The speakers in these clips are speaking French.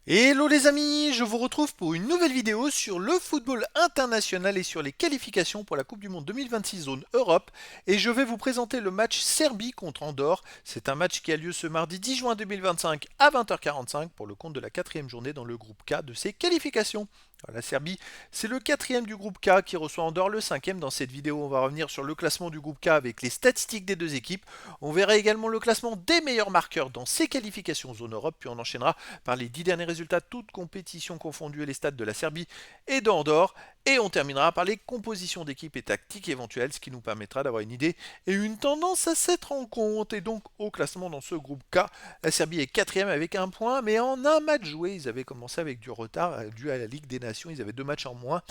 Hello les amis, je vous retrouve pour une nouvelle vidéo sur le football international et sur les qualifications pour la Coupe du Monde 2026 zone Europe. Et je vais vous présenter le match Serbie contre Andorre. C'est un match qui a lieu ce mardi 10 juin 2025 à 20h45 pour le compte de la quatrième journée dans le groupe K de ces qualifications. La Serbie, c'est le quatrième du groupe K qui reçoit Andorre le cinquième. Dans cette vidéo, on va revenir sur le classement du groupe K avec les statistiques des deux équipes. On verra également le classement des meilleurs marqueurs dans ces qualifications zone Europe, puis on enchaînera par les 10 derniers résultats, toutes compétitions confondues et les stades de la Serbie et d'Andorre. Et on terminera par les compositions d'équipes et tactiques éventuelles, ce qui nous permettra d'avoir une idée et une tendance à cette rencontre. Et donc au classement dans ce groupe K, la Serbie est quatrième avec un point, mais en un match joué, ils avaient commencé avec du retard dû à la Ligue des Nations, ils avaient deux matchs en moins.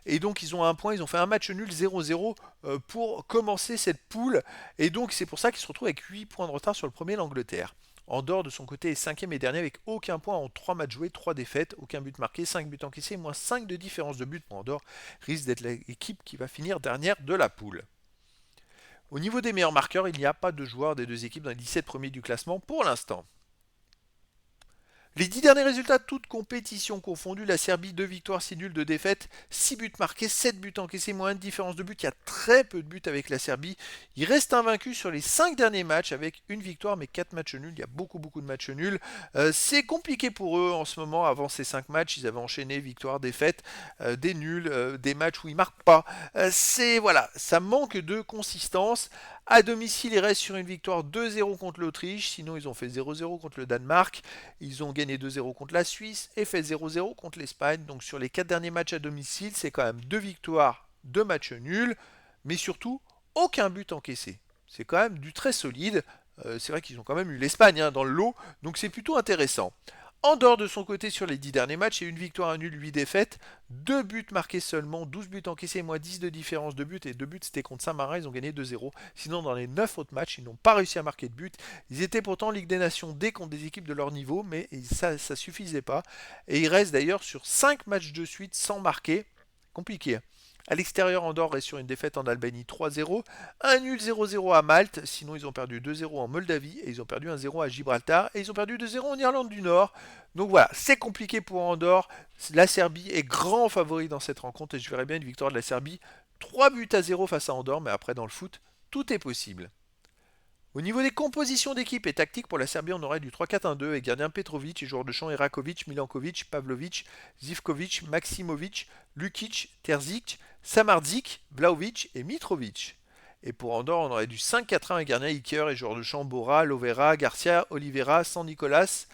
Et donc ils ont un point, ils ont fait un match nul 0-0 pour commencer cette poule. Et donc c'est pour ça qu'ils se retrouvent avec 8 points de retard sur le premier, l'Angleterre. Andorre de son côté est cinquième et dernier avec aucun point en 3 matchs joués, 3 défaites, aucun but marqué, 5 buts encaissés, moins 5 de différence de but pour Andorre, risque d'être l'équipe qui va finir dernière de la poule. Au niveau des meilleurs marqueurs, il n'y a pas de joueurs des deux équipes dans les 17 premiers du classement pour l'instant. Les 10 derniers résultats, toutes compétitions confondues, la Serbie 2 victoires, 6 nuls, 2 défaites, 6 buts marqués, 7 buts encaissés, moins de différence de but. Il y a très peu de buts avec la Serbie. Il reste invaincu sur les 5 derniers matchs avec une victoire mais 4 matchs nuls. Il y a beaucoup de matchs nuls. C'est compliqué pour eux en ce moment. Avant ces 5 matchs, ils avaient enchaîné victoire, défaite, des nuls, des matchs où ils marquent pas. Voilà, ça manque de consistance. À domicile, ils restent sur une victoire 2-0 contre l'Autriche. Sinon, ils ont fait 0-0 contre le Danemark. Ils ont gagné 2-0 contre la Suisse et fait 0-0 contre l'Espagne. Donc sur les 4 derniers matchs à domicile, c'est quand même 2 victoires, 2 matchs nuls, mais surtout aucun but encaissé. C'est quand même du très solide. C'est vrai qu'ils ont quand même eu l'Espagne dans le lot, donc c'est plutôt intéressant. Andorre de son côté sur les 10 derniers matchs, c'est une victoire, un nul, 8 défaites, 2 buts marqués seulement, 12 buts encaissés, moins 10 de différence de but, et 2 buts c'était contre Saint-Marin, ils ont gagné 2-0. Sinon dans les 9 autres matchs, ils n'ont pas réussi à marquer de but. Ils étaient pourtant en Ligue des Nations dès contre des équipes de leur niveau, mais ça ne suffisait pas. Et ils restent d'ailleurs sur 5 matchs de suite sans marquer. Compliqué. À l'extérieur, Andorre est sur une défaite en Albanie 3-0, un nul 0-0 à Malte, sinon ils ont perdu 2-0 en Moldavie et ils ont perdu 1-0 à Gibraltar et ils ont perdu 2-0 en Irlande du Nord. Donc voilà, c'est compliqué pour Andorre. La Serbie est grand favori dans cette rencontre et je verrais bien une victoire de la Serbie. 3 buts à 0 face à Andorre, mais après dans le foot, tout est possible. Au niveau des compositions d'équipe et tactiques pour la Serbie, on aurait du 3-4-1-2 avec gardien Petrovic et joueurs de champ Erakovic, Milankovic, Pavlovic, Zivkovic, Maksimovic, Lukic, Terzic, Samardzic, Vlaovic et Mitrovic. Et pour Andorre, on aurait du 5-4-1 avec gardien Iker et joueurs de champ Bora, Lovera, Garcia, Oliveira, San Nicolas,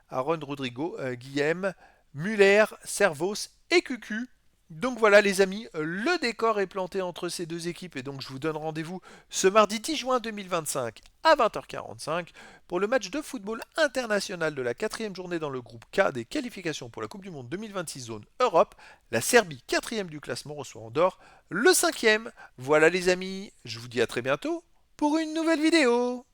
Aaron Rodrigo, Guillem, Muller, Servos et Cucu. Donc voilà les amis, le décor est planté entre ces deux équipes et donc je vous donne rendez-vous ce mardi 10 juin 2025 à 20h45 pour le match de football international de la quatrième journée dans le groupe K des qualifications pour la Coupe du Monde 2026 zone Europe. La Serbie, quatrième du classement, reçoit Andorre, le cinquième. Voilà les amis, je vous dis à très bientôt pour une nouvelle vidéo.